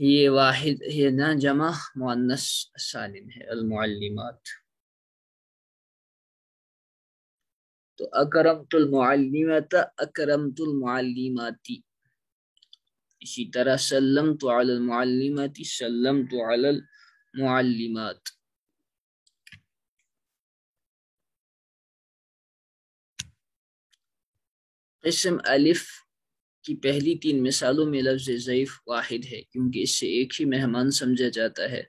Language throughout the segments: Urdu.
یہ واحد یہ نا جمع مؤنث سالم ہے المعلمات. تو اکرمت المعلمات اکرمت المعلماتی. اسی طرح سلمت علی المعلمات سلمت علی المعلمات. قسم الف کی پہلی 3 مثالوں میں لفظ ضعیف واحد ہے کیونکہ اس سے ایک ہی مہمان سمجھا جاتا ہے،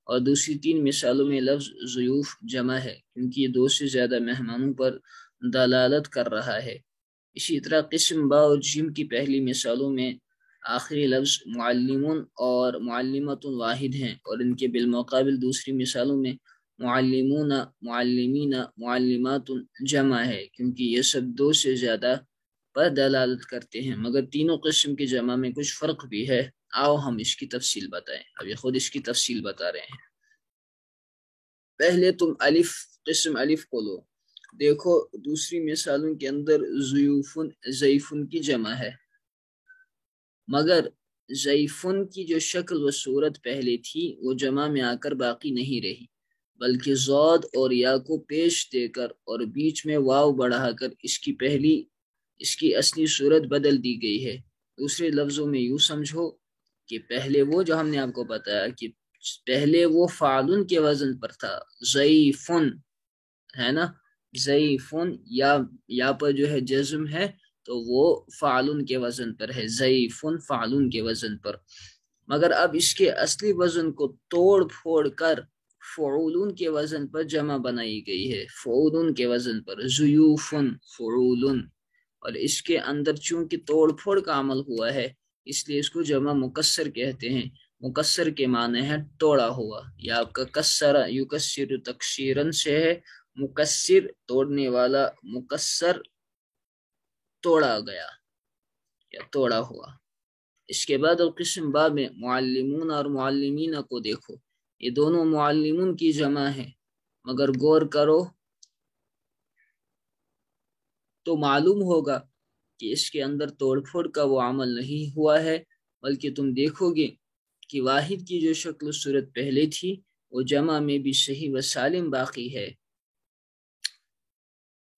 اور دوسری 3 مثالوں میں لفظ ضیوف جمع ہے کیونکہ یہ 2 سے زیادہ مہمانوں پر دلالت کر رہا ہے. اسی طرح قسم با اور جیم کی پہلی مثالوں میں آخری لفظ معلمون اور معلمۃ واحد ہیں، اور ان کے بالمقابل دوسری مثالوں میں معلمون، معلمین، معلمات جمع ہے کیونکہ یہ سب 2 سے زیادہ پر دلالت کرتے ہیں. مگر تینوں قسم کے جمع میں کچھ فرق بھی ہے. آؤ ہم اس کی تفصیل بتائیں. اب یہ خود اس کی تفصیل بتا رہے ہیں. پہلے تم الف قسم الف کو لو. دیکھو دوسری مثالوں کے اندر ضیوفن ضعیفن کی جمع ہے، مگر ضعیفن کی جو شکل و صورت پہلے تھی وہ جمع میں آ کر باقی نہیں رہی، بلکہ ضاد اور یا کو پیش دے کر اور بیچ میں واو بڑھا کر اس کی اصلی صورت بدل دی گئی ہے. دوسرے لفظوں میں یوں سمجھو کہ پہلے وہ جو ہم نے آپ کو بتایا کہ پہلے وہ فعلن کے وزن پر تھا، ضعیفن ہے نا، ضعیفن یا پر جو ہے جزم ہے تو وہ فعلن کے وزن پر ہے، ضعیفن فعلن کے وزن پر. مگر اب اس کے اصلی وزن کو توڑ پھوڑ کر فعولن کے وزن پر جمع بنائی گئی ہے، فعولن کے وزن پر، ضیوفن فعولن. اور اس کے اندر چونکہ توڑ پھوڑ کا عمل ہوا ہے اس لیے اس کو جمع مکسر کہتے ہیں. مکسر کے معنی ہے توڑا ہوا، یا آپ کا کسر یکسر تکسیرن سے ہے، مکسر توڑنے والا، مکسر توڑا گیا یا توڑا ہوا. اس کے بعد القسم با میں معلمون اور معلمین کو دیکھو. یہ دونوں معلمون کی جمع ہے، مگر غور کرو تو معلوم ہوگا کہ اس کے اندر توڑ پھوڑ کا وہ عمل نہیں ہوا ہے، بلکہ تم دیکھو گے کہ واحد کی جو شکل و صورت پہلے تھی وہ جمع میں بھی صحیح و سالم باقی ہے.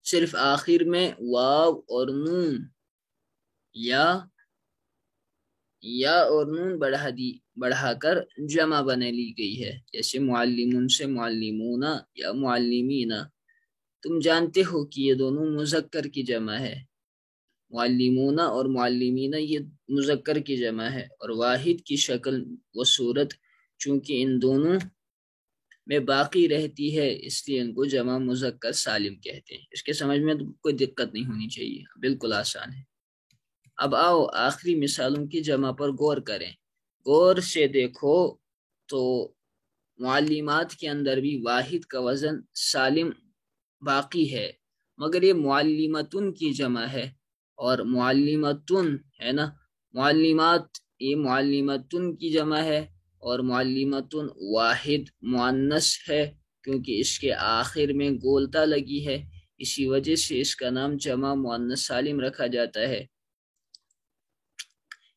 صرف آخر میں واو اور نون یا اور نون بڑھا کر جمع بنا لی گئی ہے، جیسے معلمون سے معلمون یا معلمین. تم جانتے ہو کہ یہ دونوں مذکر کی جمع ہے، معلمون اور معلمین یہ مذکر کی جمع ہے، اور واحد کی شکل و صورت چونکہ ان دونوں میں باقی رہتی ہے اس لیے ان کو جمع مذکر سالم کہتے ہیں. اس کے سمجھ میں کوئی دقت نہیں ہونی چاہیے، بالکل آسان ہے. اب آؤ آخری مثالوں کی جمع پر غور کریں. غور سے دیکھو تو معلمات کے اندر بھی واحد کا وزن سالم باقی ہے، مگر یہ معلمتن کی جمع ہے، اور معلمتن ہے نا، معلمات یہ معلمتن کی جمع ہے، اور معلمتن واحد مؤنث ہے کیونکہ اس کے آخر میں گولتا لگی ہے، اسی وجہ سے اس کا نام جمع مؤنث سالم رکھا جاتا ہے.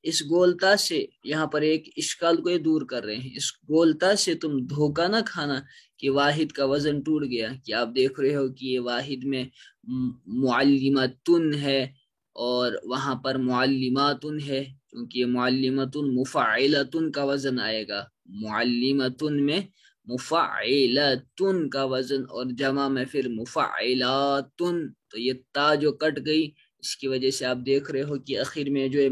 اس گولتا سے یہاں پر ایک اشکال کو دور کر رہے ہیں. اس گولتا سے تم دھوکہ نہ کھانا کہ واحد کا وزن ٹوٹ گیا، کہ آپ دیکھ رہے ہو کہ یہ واحد میں معلمتن ہے اور وہاں پر معلماتن ہے، کیونکہ یہ معلمتن مفعلتن کا وزن آئے گا، معلمتن میں مفعلتن کا وزن، اور جمع میں پھر مفعلاتن. تو یہ تا جو کٹ گئی اس کی وجہ سے آپ دیکھ رہے ہو کہ آخر میں جو ہے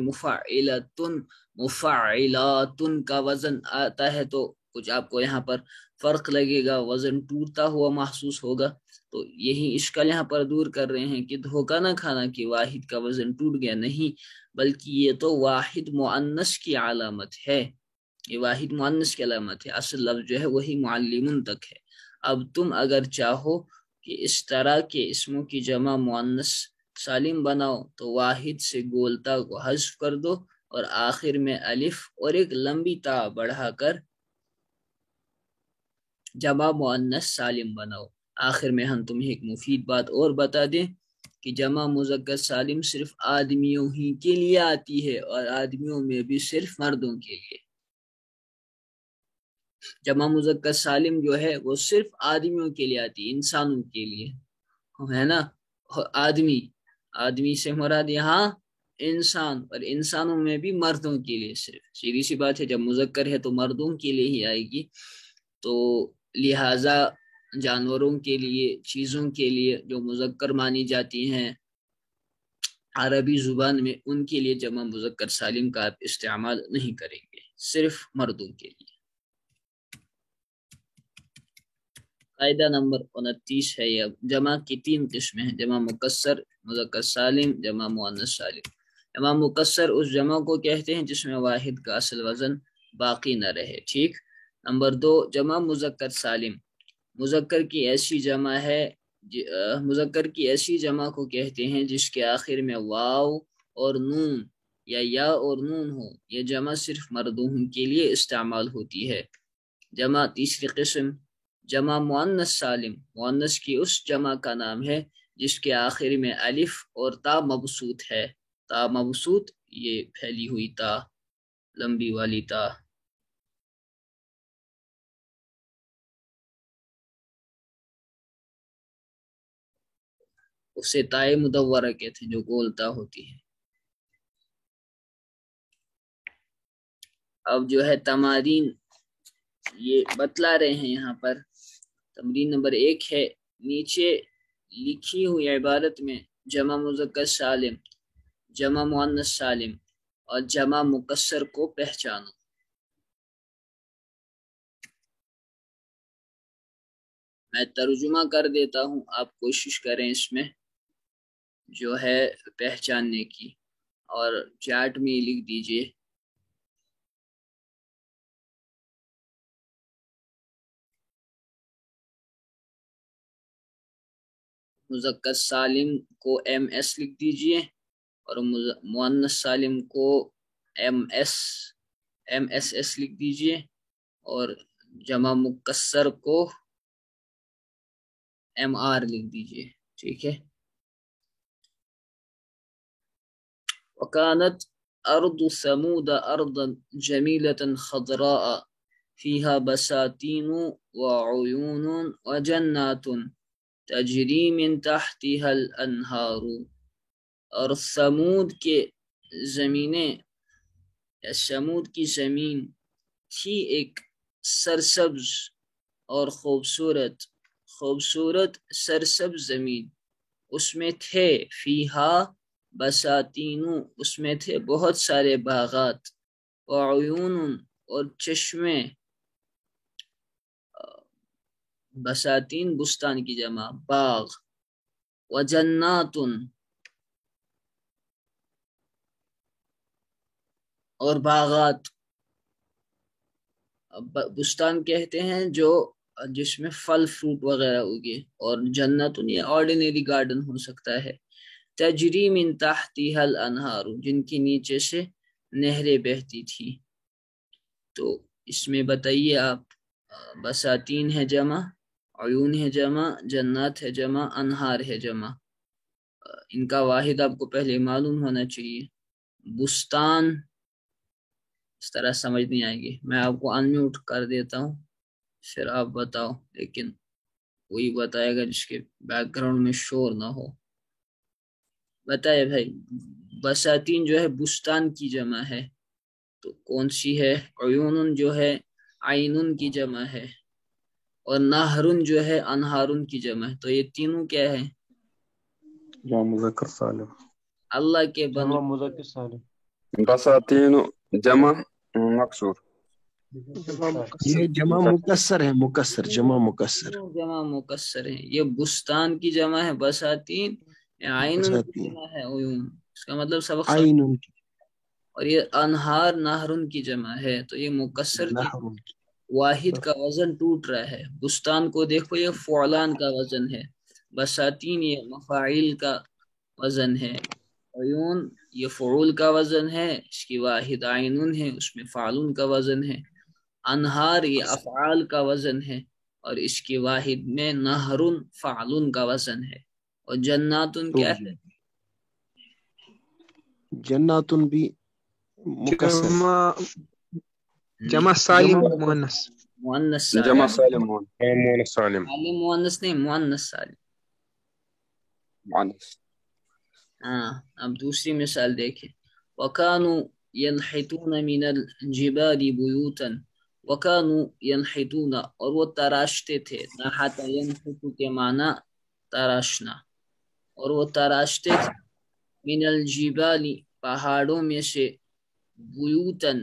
مفعلاتن کا وزن آتا ہے، تو کچھ آپ کو یہاں پر فرق لگے گا، وزن ٹوٹتا ہوا محسوس ہوگا. تو یہی اشکال یہاں پر دور کر رہے ہیں کہ دھوکہ نہ کھانا کہ واحد کا وزن ٹوٹ گیا، نہیں، بلکہ یہ تو واحد مؤنث کی علامت ہے، یہ واحد مؤنث کی علامت ہے، اصل لفظ جو ہے وہی معلمون تک ہے. اب تم اگر چاہو کہ اس طرح کے اسموں کی جمع مؤنث سالم بناؤ تو واحد سے گولتا کو حذف کر دو اور آخر میں الف اور ایک لمبی تا بڑھا کر جمع مؤنث سالم بناؤ. آخر میں ہم تمہیں ایک مفید بات اور بتا دیں کہ جمع مذکر سالم صرف آدمیوں ہی کے لیے آتی ہے، اور آدمیوں میں بھی صرف مردوں کے لیے. جمع مذکر سالم جو ہے وہ صرف آدمیوں کے لیے آتی ہے، انسانوں کے لیے ہے نا، آدمی سے مراد یہاں انسان، اور انسانوں میں بھی مردوں کے لیے صرف، سیدھی سی بات ہے جب مذکر ہے تو مردوں کے لیے ہی آئے گی، تو لہذا جانوروں کے لیے، چیزوں کے لیے جو مذکر مانی جاتی ہیں عربی زبان میں، ان کے لیے جمع مذکر سالم کا آپ استعمال نہیں کریں گے، صرف مردوں کے لیے۔ قاعدہ نمبر 29 ہے یہ، جمع کی 3 قسمیں ہیں، جمع مکسر، مذکر سالم، جمع مؤنث سالم۔ جمع مکسر اس جمع کو کہتے ہیں جس میں واحد کا اصل وزن باقی نہ رہے، ٹھیک۔ نمبر 2 جمع مذکر سالم، مذکر کی ایسی جمع کو کہتے ہیں جس کے آخر میں واو اور نون یا اور نون ہو، یہ جمع صرف مردوں کے لیے استعمال ہوتی ہے۔ جمع تیسری قسم جمع مؤنث سالم، مؤنث کی اس جمع کا نام ہے جس کے آخر میں الف اور تا مبسوط ہے، تا مبسوط یہ پھیلی ہوئی تا، لمبی والی تا۔ اسے تائے مدورہ کہتے ہیں جو گولتا ہوتی ہے۔ اب جو ہے تمارین یہ بتلا رہے ہیں یہاں پر، تمرین نمبر 1 ہے، نیچے لکھی ہوئی عبارت میں جمع مذکر سالم، جمع مؤنث سالم اور جمع مکسر کو پہچانو۔ میں ترجمہ کر دیتا ہوں، آپ کوشش کریں اس میں جو ہے پہچاننے کی، اور چیٹ میں لکھ دیجئے۔ مذکر سالم کو ایم ایس لکھ دیجئے، اور مؤنث سالم کو ایم ایس ایس لکھ دیجئے، اور جمع مکسر کو ایم آر لکھ دیجئے، ٹھیک ہے۔ وَكَانَتْ أَرْضُ ثَمُودَ أَرْضًا جَمِيلَةً خَضْرَاءَ فِيهَا بَسَاتِينُ وَعُيُونٌ وَجَنَّاتٌ تَجْرِي مِن تَحْتِهَا الْأَنْهَارُ، اور ثمود کی زمین تھی ایک سرسبز اور خوبصورت سرسبز زمین، اس میں تھے فیہا بساتین، اس میں تھے بہت سارے باغات، وعیون اور چشمے، بساتین بستان کی جمع باغ، وجنات اور باغات، بستان کہتے ہیں جس میں پھل فروٹ وغیرہ اگے، اور جنت یہ آرڈینری گارڈن ہو سکتا ہے، تجری من تحتها الانہار جن کے نیچے سے نہریں بہتی تھی۔ تو اس میں بتائیے آپ، بساتین ہے جمع، عیون ہے جمع، جنات ہے جمع، انہار ہے جمع، ان کا واحد آپ کو پہلے معلوم ہونا چاہیے۔ بستان اس طرح سمجھ نہیں آئے گی، میں آپ کو انمیوٹ کر دیتا ہوں، پھر آپ بتاؤ، لیکن وہی بتائے گا جس کے بیک گراؤنڈ میں شور نہ ہو۔ بتائے بھائی، بساتین جو ہے بستان کی جمع ہے، تو کون سی ہے؟ عیون جو ہے عینن کی جمع ہے، اور نہرن جو ہے انہارن کی جمع ہے، تو یہ تینوں کیا ہے؟ جمع مذکر سالم۔ اللہ کے بندو، جمع مذکر سالم، بساتین جمع مکسور، یہ جمع مکسر ہے، جمع مکسر ہے، یہ بستان کی جمع ہے بساتین، عینن کی جمع ہے عیون، اس کا مطلب سبق عینن کی، اور یہ انہار نہرن کی جمع ہے، تو یہ مکسر کی واحد کا وزن ٹوٹ رہا ہے۔ بستان کو دیکھو، یہ فعلان کا وزن ہے، بساتین یہ مفاعیل کا وزن ہے، عیون یہ فعول کا وزن ہے، اس کی واحد عینن ہے، اس میں فعلون کا وزن ہے، انہار یہ افعال کا وزن ہے، اور اس کی واحد میں نہرن فعلون کا وزن ہے، اور جناتن کیا ہے؟ جناتن بھی مکسر، جمع سالم مؤنث، مؤنث سالم، جمع سالم مؤنث سالم. سالم مؤنث نہیں، مؤنث سالم. مؤنث. ہاں اب دوسری مثال دیکھیں. وَكَانُوا يَنْحِتُونَ مِنَ الْجِبَالِ بُيُوتًا. وَكَانُوا يَنْحِتُونَ اور وہ تراشتے تھے. نحت ينحت کے معنی تراشنا. اور وہ تراشتے تھے من الجبال پہاڑوں میں سے بیوتن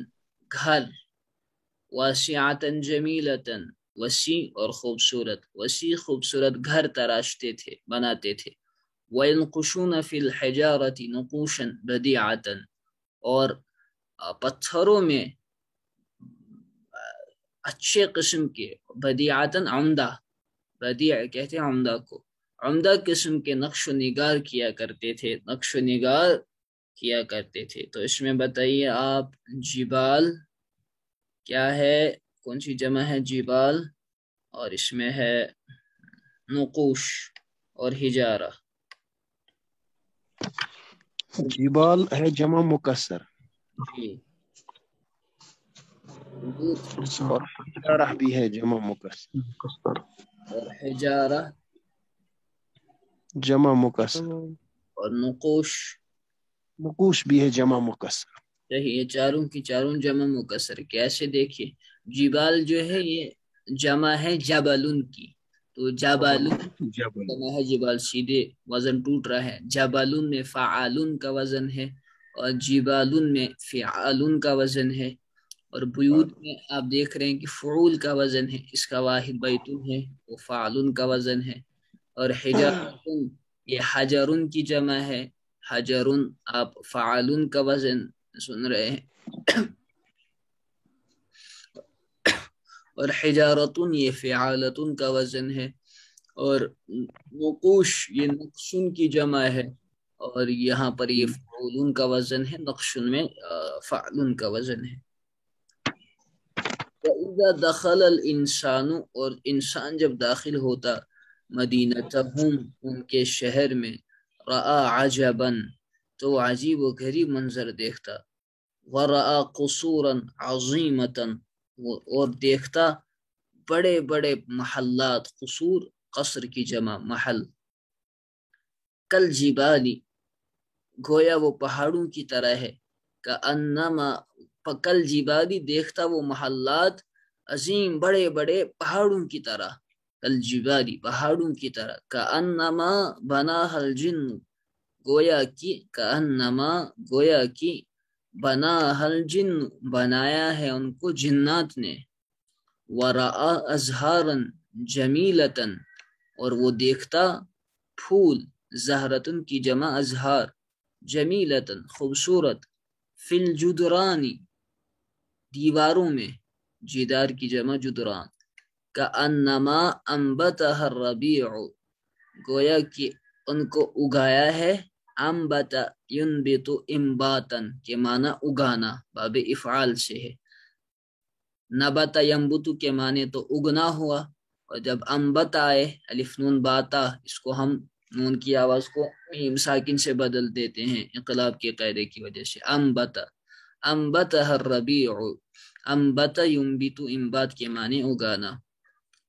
گھر واسعتن جمیلتن وسیع اور خوبصورت، وسیع خوبصورت گھر تراشتے تھے، بناتے تھے. وَيَنْقُشُونَ فِي الْحِجَارَةِ نُقُوشًا بَدِيعَةً اور پتھروں میں اچھے قسم کے، بدیعتاً عمدہ، بدیع کہتے ہیں عمدہ کو، عمدہ قسم کے نقش و نگار کیا کرتے تھے، نقش و نگار کیا کرتے تھے. تو اس میں بتائیے آپ جبال کیا ہے، کون سی جمع ہے جبال، اور اس میں ہے نقوش اور حجارہ. جبال ہے جمع مکسر جی اور حجارہ بھی ہے جمع مکسر اور حجارہ جمع مکسر اور نقوش نقوش بھی ہے جمع مکسر. صحیح، یہ چاروں کی چاروں جمع مکسر. کیسے دیکھیے، جبال جو ہے یہ جمع ہے جبلن کی، تو جبلن جمع ہے جبال، سیدھے وزن ٹوٹ رہا ہے. جبلن میں فعالن کا وزن ہے اور جبالن میں فعالن کا وزن ہے. اور بیوت میں آپ دیکھ رہے ہیں کہ فعول کا وزن ہے، اس کا واحد بیتن ہے، وہ فعلن کا وزن ہے. اور حجارتن یہ حجرن کی جمع ہے، حجرن آپ فعلن کا وزن سن رہے ہیں. اور حجارتن یہ فعالتن کا وزن ہے. اور نقوش یہ نقشن کی جمع ہے، اور یہاں پر یہ فعولن کا وزن ہے، نقشن میں فعلن کا وزن ہے. وَإِذَا دَخَلَ الْإِنسَانُ اور انسان جب داخل ہوتا مدینتہم ان کے شہر میں، رَآ عَجَبًا تو عجیب و غریب منظر دیکھتا. وَرَآ قُصُورًا عَظِيمَةً اور دیکھتا بڑے بڑے محلات، قصور قصر کی جمع محل. کل جبالی گویا وہ پہاڑوں کی طرح ہے. کأنما کل جبالی دیکھتا وہ محلات عظیم بڑے بڑے پہاڑوں کی طرح، کل جبالی پہاڑوں کی طرح. کأنما بناها الجن گویا کی، کأنما گویا کی بناها الجن بنایا ہے ان کو جنات نے. ورآ ازہارا جمیلتن اور وہ دیکھتا پھول، زہرتن کی جمع ازہار، جمیلتن خوبصورت، فی الجدرانی دیواروں میں، جدار کی جمع جدران. کأنما انبتها الربیع گویا کہ ان کو اگایا ہے، انبت ینبت انباتن کے معنی اگانا، باب افعال سے ہے. نبت ینبت کے معنی تو اگنا ہوا، اور جب انبت آئے الف نون باتا، اس کو ہم نون کی آواز کو میم ساکن سے بدل دیتے ہیں انقلاب کے قاعدے کی وجہ سے. انبت انبتها الربیع، انبت ینبت انبات کے معنی اگانا.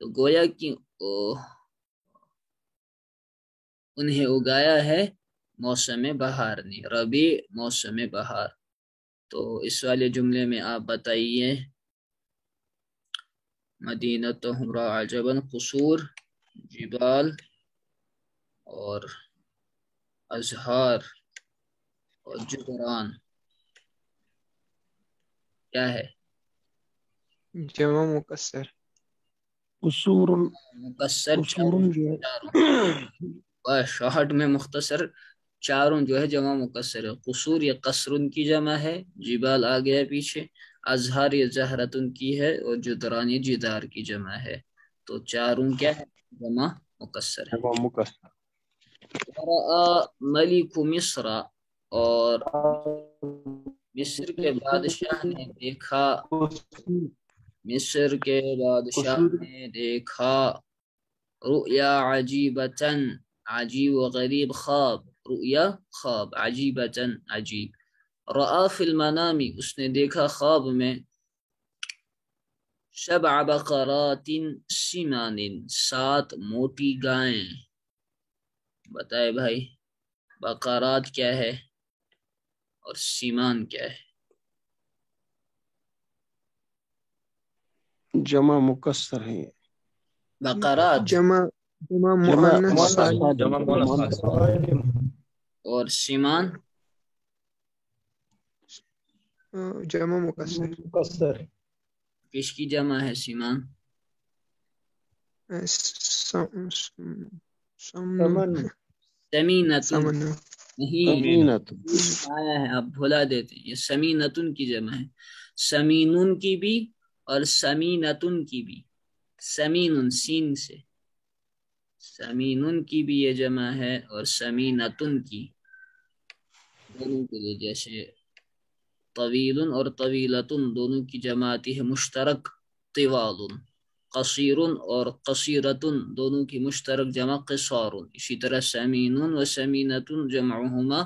تو گویا کہ انہیں اگایا ہے موسم بہار نے، ربیع موسم بہار. تو اس والے جملے میں آپ بتائیے مدینتہم رأى عجبا، قصور، جبال اور ازہار اور جدران کیا ہے؟ جمع مکسر. قصور مکسر قصور جو ہے چاروں، شہٹ میں مختصر چاروں جو ہے جمع مکسر ہے. قصور یہ قصرن کی جمع ہے، جبال آ گیا پیچھے، ازہار یہ زہرتن کی ہے، اور جدران یہ جدار کی جمع ہے. تو چاروں کیا ہے؟ جمع مکسر ہے. جمع مکسر. ورآ ملک مصر اور مصر کے بادشاہ نے دیکھا، مصر کے بادشاہ نے دیکھا رؤیا عجیبتن عجیب و غریب خواب، رؤیا خواب، عجیبتن عجیب. رآ فی المنام اس نے دیکھا خواب میں، سبع بقرات سمان، 7 موٹی گائیں. بتائے بھائی بقرات کیا ہے اور سیمان کیا ہے؟ جمع مکسر ہے. بقرات جمع مؤنث سالم. اور سیمان جمع مکسر. کس کی جمع ہے سیمان؟ سمینتن نہیں امینت. آیا ہے، آپ بھلا دیتے ہیں. یہ سمینتن کی جمع ہے، سمینن کی بھی اور سمینتن کی بھی. سمینن سین سے، سمینن کی بھی یہ جمع ہے اور سمینتن کی دونوں کے لیے. جیسے طویل اور طویلتن دونوں کی جمع آتی ہے مشترک طوال. قصیر اور قصیرتن دونوں کی مشترک جمع قصار. اسی طرح سمین و سمینتن جمعہما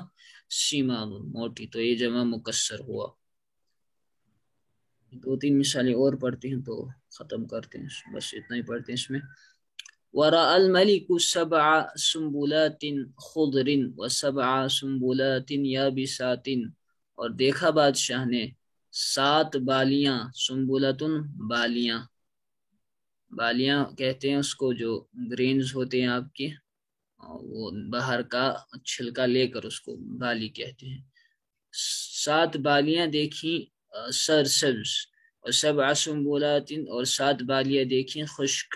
سیمان موٹی. تو یہ جمع مکسر ہوا. 2-3 مثالیں اور پڑھتے ہیں تو ختم کرتے ہیں، بس اتنا ہی پڑھتے ہیں اس میں. وَرَأَى الْمَلِكُ سَبْعَ سُنبُلَاتٍ خُضْرٍ وَسَبْعَ سُنبُلَاتٍ يَابِسَاتٍ، اور دیکھا بادشاہ نے 7 بالیاں. سنبلتن بالیاں، بالیاں کہتے ہیں اس کو جو گرینز ہوتے ہیں آپ کے، وہ باہر کا چھلکا لے کر اس کو بالی کہتے ہیں. 7 بالیاں دیکھیں سرسبز، اور 7 سنبلات اور 7 بالیاں دیکھیں خشک.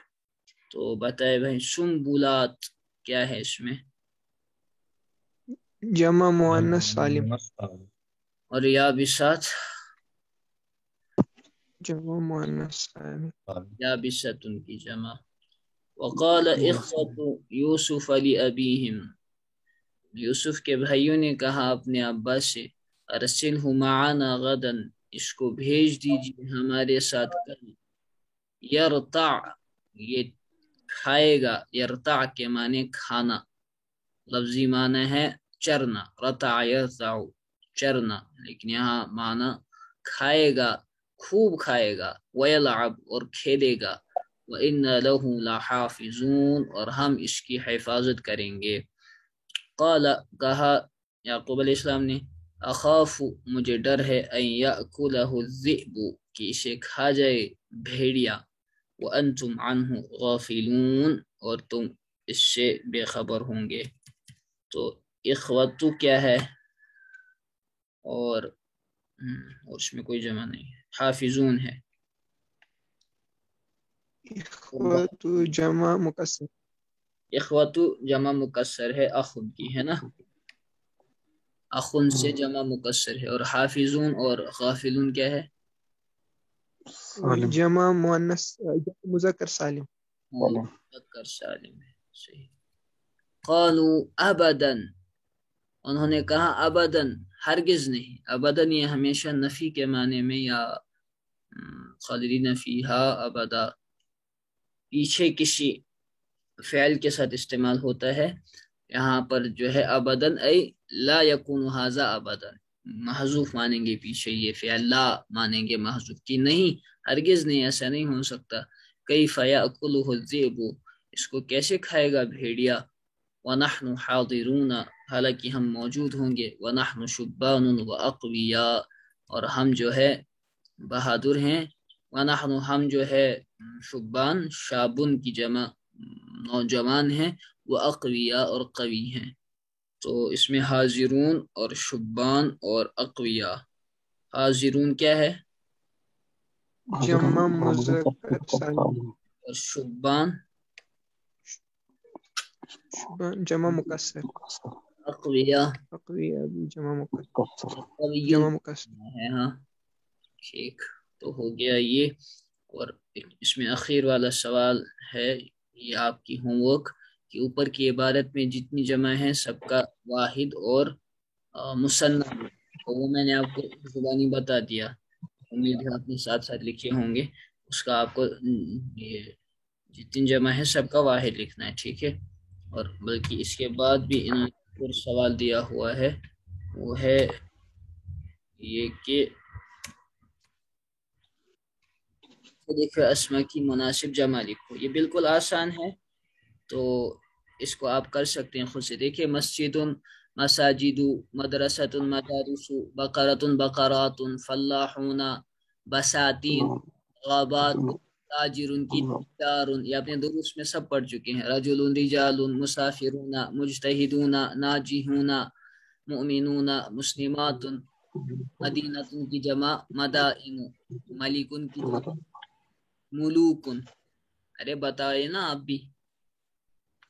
تو بتائے بھائی سنبلات کیا ہے اس میں؟ جمع مؤنث سالم. اور یابسات جمع مؤنث سالم. یابستن کی جمع. وقال اخوة یوسف لأبیہم، یوسف کے بھائیوں نے کہا اپنے ابا سے، ارسلہ معنا غدا، اس کو بھیج دیجیے ہمارے ساتھ کل. یرتع یہ کھائے گا، یرتع کے معنی کھانا، لفظی معنی ہے چرنا. رتع یرتع چرنا، لیکن یہاں معنی کھائے گا، خوب کھائے گا. ویلعب اور کھیلے گا. وَإِنَّ لَهُ لَحَافِظُونَ اور ہم اس کی حفاظت کریں گے. قال کہا یعقوب علیہ السلام نے، اخاف مجھے ڈر ہے، ان یأکلہ الذئب کہ اسے کھا جائے بھیڑیا. وانتم عنہ غافلون اور تم اس سے بے خبر ہوں گے. تو اخوتو کیا ہے اور اس میں کوئی جمع نہیں ہے. حافظون ہے. اخوۃ جمع مکسر. اخوتو جمع مکسر ہے، اخن کی ہے نا، اخن سے جمع مکسر ہے. اور حافظون اور غافلون کیا ہے؟ جمع مؤنث مذکر سالم. مذکر سالم ہے. صحیح. قالوا ابدا، انہوں نے کہا ابدن ہرگز نہیں. ابدن یہ ہمیشہ نفی کے معنی میں یا خالدین فیہا ابدا پیچھے کسی فعل کے ساتھ استعمال ہوتا ہے. یہاں پر جو ہے ابدن ای لا یکون ھذا ابدا، محذوف مانیں گے پیچھے یہ فعل، لا مانیں گے محذوف کی. نہیں ہرگز نہیں، ایسا نہیں ہو سکتا. کیف یأکلہ الذئب اس کو کیسے کھائے گا بھیڑیا. وَنَحْنُ حَاضِرُونَ حالانکہ ہم موجود ہوں گے. وَنَحْنُ شُبَّانٌ وَأَقْوِيَاء اور ہم جو ہے بہادر ہیں. وَنَحْنُ ہم جو ہے شبان شابن کی جمع نوجوان ہیں، وَأَقْوِيَاء اور قوی ہیں. تو اس میں حاضرون اور شبان اور اقویاء. حاضرون کیا ہے جمع مذکر سالم. اور شبان جمع مکسر. اقویاء اقویاء بھی جمع مکسر. قویون جمع مکسر ہے. ہاں ٹھیک تو ہو گیا یہ. اور اس میں اخیر والا سوال ہے، یہ آپ کی ہوم ورک کہ اوپر کی عبارت میں جتنی جمع ہیں سب کا واحد اور مثنیٰ، تو وہ میں نے آپ کو زبانی بتا دیا. امید ہے آپ نے ساتھ ساتھ لکھے ہوں گے. اس کا آپ کو یہ جتنی جمع ہے سب کا واحد لکھنا ہے، ٹھیک ہے. اور بلکہ اس کے بعد بھی انہوں نے سوال دیا ہوا ہے، وہ ہے یہ کہ دیکھو اسما کی مناسب جمع لکھو، یہ بالکل آسان ہے، تو اس کو آپ کر سکتے ہیں خود سے۔ دیکھیں مسجد مساجد، مدرسۃ مدارس، بقرۃ بقرات، فلاحون بساتین، غابات، تاجر کی تجار، یہ اپنے دروس میں سب پڑھ چکے ہیں۔ رجل رجال، مسافرون مجتہدون ناجحون مؤمنون مسلمات، مدینۃ کی جمع مدائن، ملکن کی جمع ملوکن، ارے بتائے نا آپ بھی،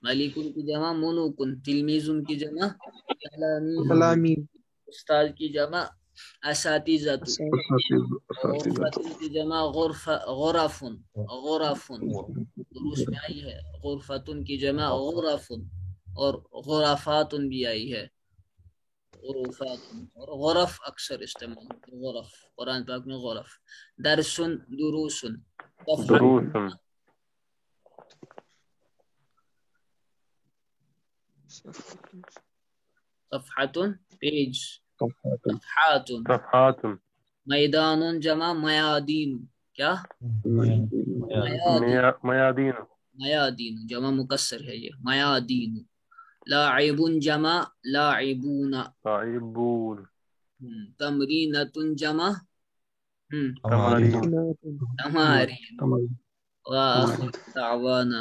ملکن کی جمع ملوکن، تلمیذن کی جمع تلاميذ استاد کی جمع اساتذۃ، اساتذہ غرفتن کی جمع غرفن، غرفن دروس میں آئی ہے، غرفتن کی جمع غرفن، اور غرفاتن بھی آئی ہے، غرفات، اور غرف اکثر استعمال ہوتے ہیں، غرف قرآن پاک میں غرف۔ درسن دروسن، دروس صفحتن پیج، صفحات، صفحات میدان جمع میادین، کیا میادین میادین جمع مکسر ہے یہ، میادین۔ لاعب جمع لاعبون، لاعبون تمرینۃ جمع تمارین تمارین، وآخر دعوانا